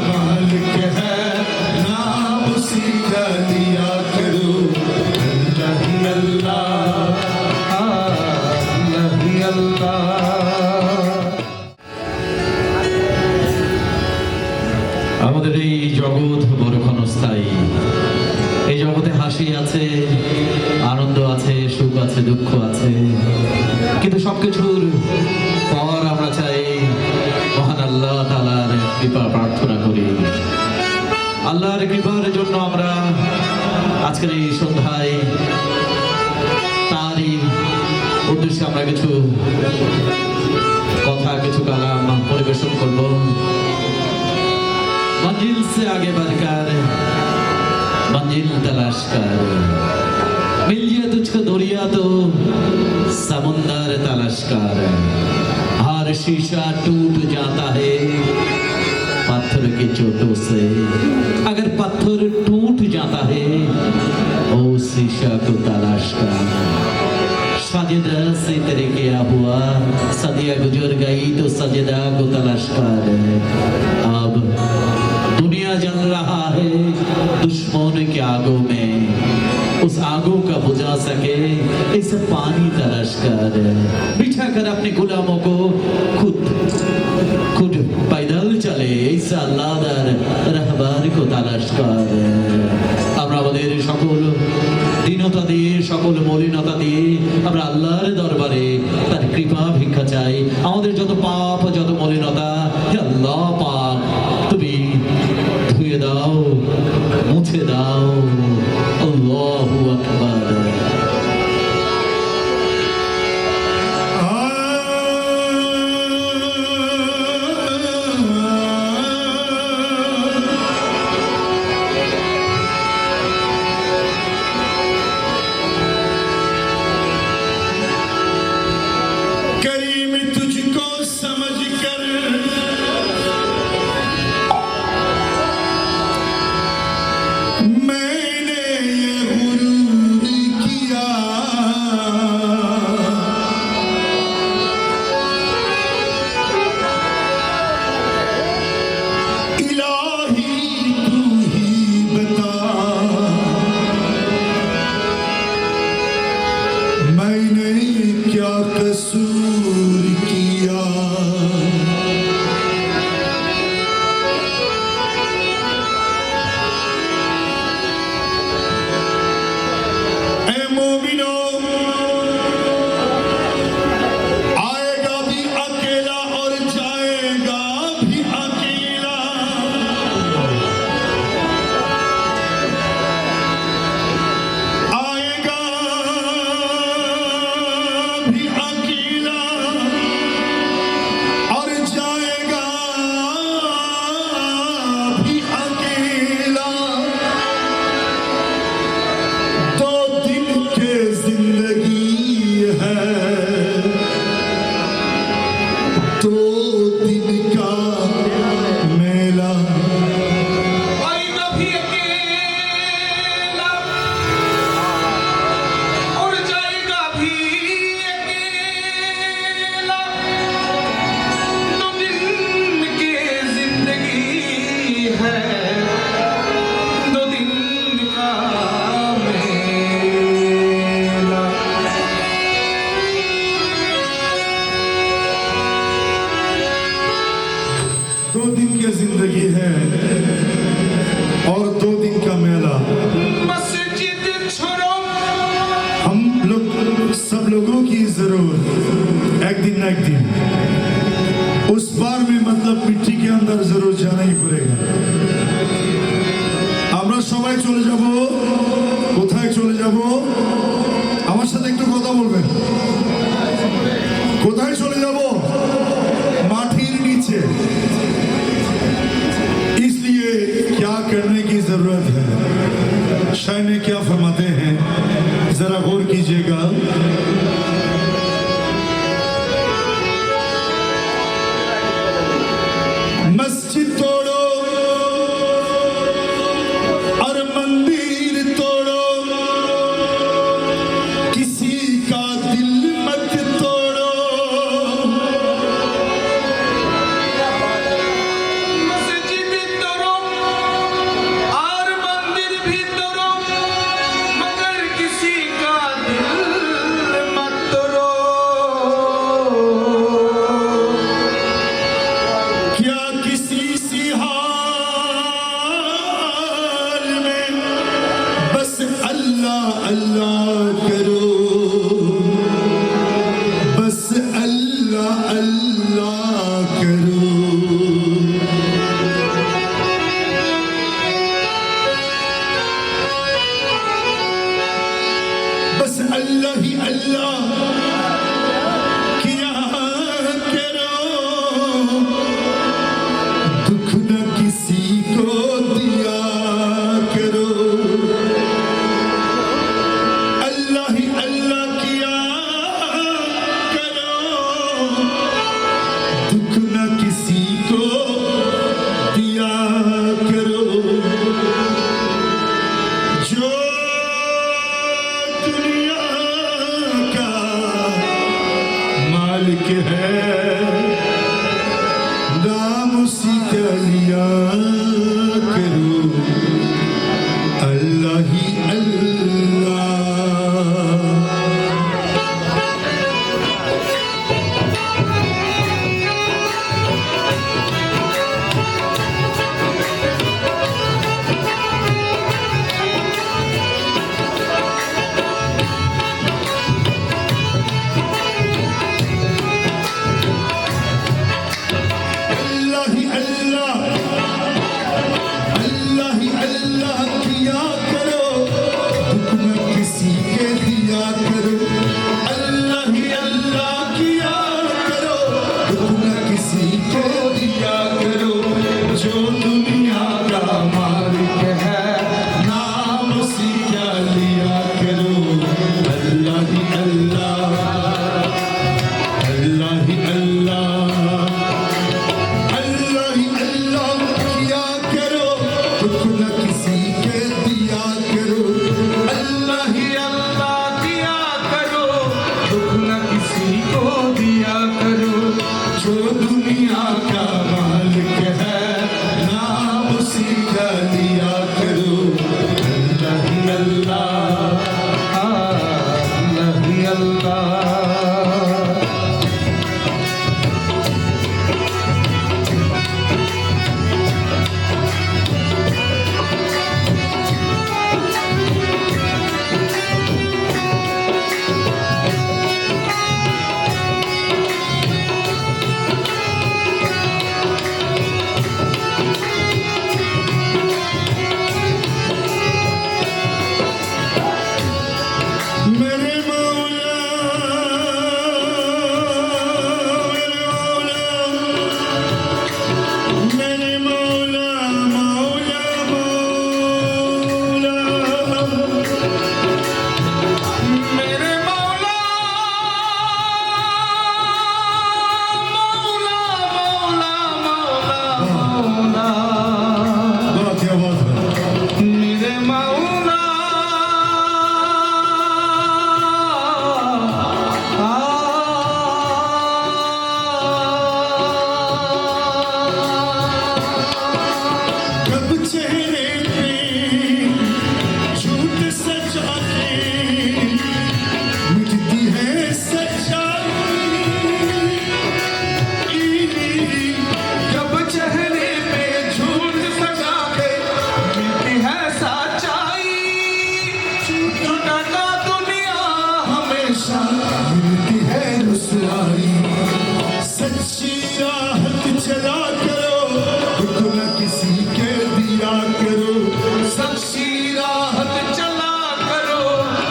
मालिक है, नाम उसी का लिया करो। अल्लाह ही अल्लाह, अल्लाह ही अल्लाह। আমাদের এই জগৎ বড় ক্ষণস্থায়ী। এই জগতে হাসি আছে, আনন্দ আছে, সুখ আছে, দুঃখ আছে, কিন্তু সবকিছুর পর আমরা চাই মহান আল্লাহ তাআলার কৃপা প্রার্থনা করি। আল্লাহর কৃপার জন্য আমরা আজকের এই সন্ধ্যায় তারই উদ্দেশ্যে আমরা কিছু কথা, কিছু কালাম পরিবেশন করব। मंजिल से आगे बढ़कर मंजिल तलाश कर, मिल जाए तुझको दरिया तो समुंदर तलाश कर। हर शीशा टूट जाता है पत्थर की चोटों से, अगर पत्थर टूट जाता है ओ शीशा को तलाश कर। सजदा से तेरे किया हुआ सदिया गुजर गई तो सजदा को तलाश कर। अब दुनिया जल रहा है दुश्मन के आगों में, उस आगों का बुझा सके इस पानी तलाश कर। बिछा कर अपने गुलामों को खुद खुद पैदल चले इस अल्लाहदार रहबर को तलाश कर। আমরা আমাদের সকল দীনতা দিয়ে, সকল মলিনতা দিয়ে আমরা আল্লাহর দরবারে তার কৃপা ভিক্ষা চাই। আমাদের যত পাপ, যত মলিনতা, হে আল্লাহ পাক তুমি ধুয়ে দাও, মুছে দাও। আল্লাহু আকবার। करीम तुझको समझ कर मैंने ये गुरूर किया। इलाही तू ही बता मैंने क्या कसूर किया। ऐ मोमिनो, आएगा भी अकेला और जाएगा भी अकेला। आएगा भी अकेला और जाएगा भी अकेला। दो दिन के जिंदगी है, दो दिन का मेला। आएगा भी अकेला और जाएगा भी अकेला। दो दिन की जिंदगी है, दो दिन का मेला। दो दिन की जिंदगी है और दो दिन का मेला। मस्जिद छोड़ो, हम लोग सब लोगों की जरूर एक दिन न एक दिन उस बार में मतलब मिट्टी के अंदर जरूर जाना ही पड़ेगा। আমরা সবাই চলে যাব। কোথায় চলে যাব? আমার সাথে একটু কথা বলবেন। কোথায় চলে যাব? মাটির নিচে। इसलिए क्या करने की जरूरत है? शायद ने क्या फरमाते हैं, जरा गौर कीजिएगा। मस्जिद तोड़ो और मंदिर तोड़ो, किसी का दिल मत तोड़ो। मस्जिद जो दुनिया का मालिक है नाम उसी का लिया करो। अल्लाह ही अल्लाह, अल्लाह ही अल्लाह, अल्लाह ही अल्लाह किया करो, दुख न किसी के दिया करो। अल्लाह ही अल्लाह दिया करो, दुख न किसी को दिया करो। जो दुनिया का मालिक है नाम उसी का लिया करो। अल्लाह ही अल्लाह, अल्लाह ही अल्लाह। मेरे मौला, मेरे मौला, मौला, मौला, मेरे मौला, मौला, मौला, मौला, मौला। वाह क्या बात है। मेरे मौला, कब चेहरे पे झूठ सजा के मिटती है सच्चाई। जब चेहरे पे झूठ सजा के मिलती है सच्चाई। झूठा का दुनिया हमेशा मिलती है रुसवाई। सच्ची राहत चला करो, दुख न किसी के दिया करो। सच्ची राहत चला करो,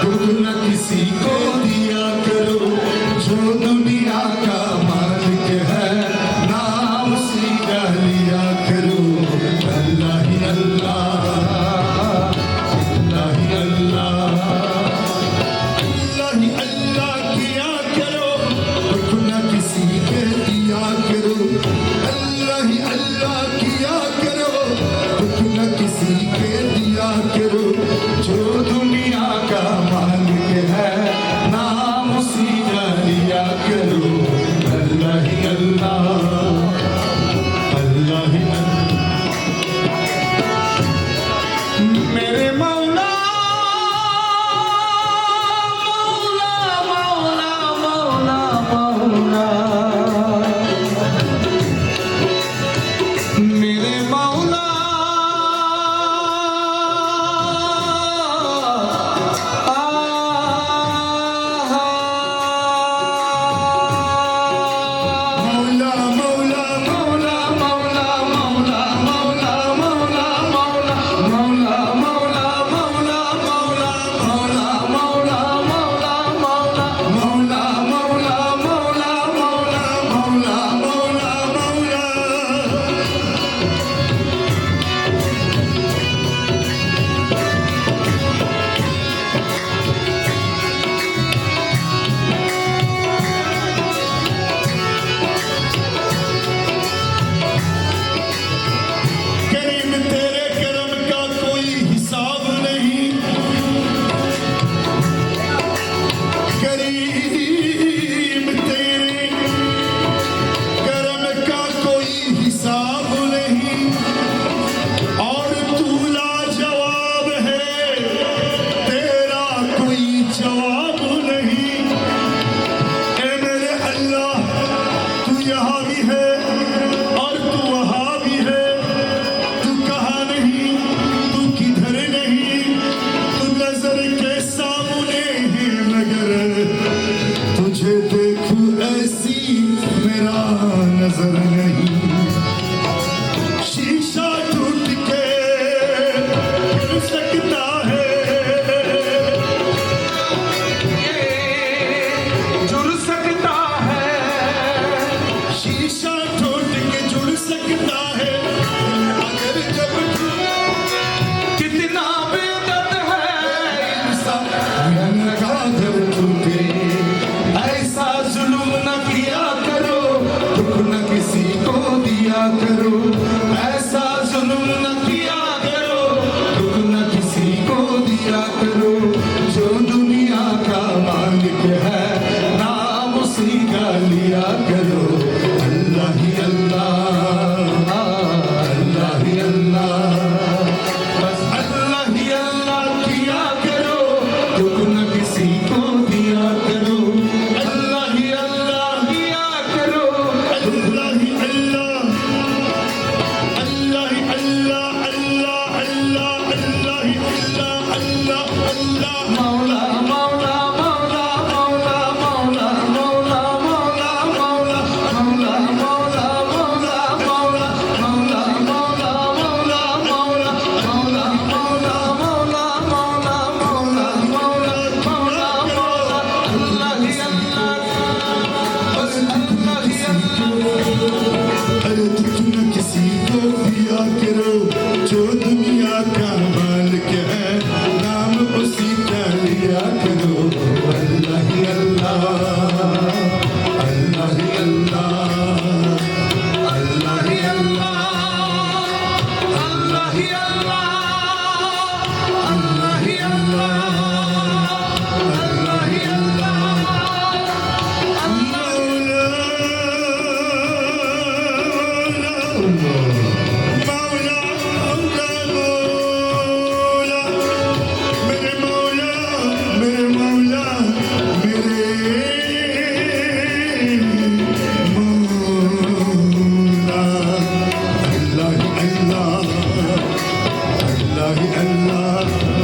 दुख न किसी को दिया करो। जो दुनिया का मालिक है नाम उसी का लिया करो। अल्लाह ही अल्लाह, अल्लाह ही अल्लाह, अल्लाह ही अल्लाह किया करो, दुख न किसी के दिया करो। अल्लाह ही अल्लाह किया करो, दुख न किसी के दिया करो। जो दुनिया का मालिक है नाम उसी का लिया करो। अल्लाह ही अल्लाह, अल्लाह ही अल्लाह। मेरे मौला, मौला, मौला, मौला, मौला। मेरे मौला, ही अल्लाह अल्लाह ही अल्लाह अल्लाह ही अल्लाह मौला मौला मेरे मौला मेरे मौला मेरे मौला अल्लाह अल्लाह अल्लाह अल्लाह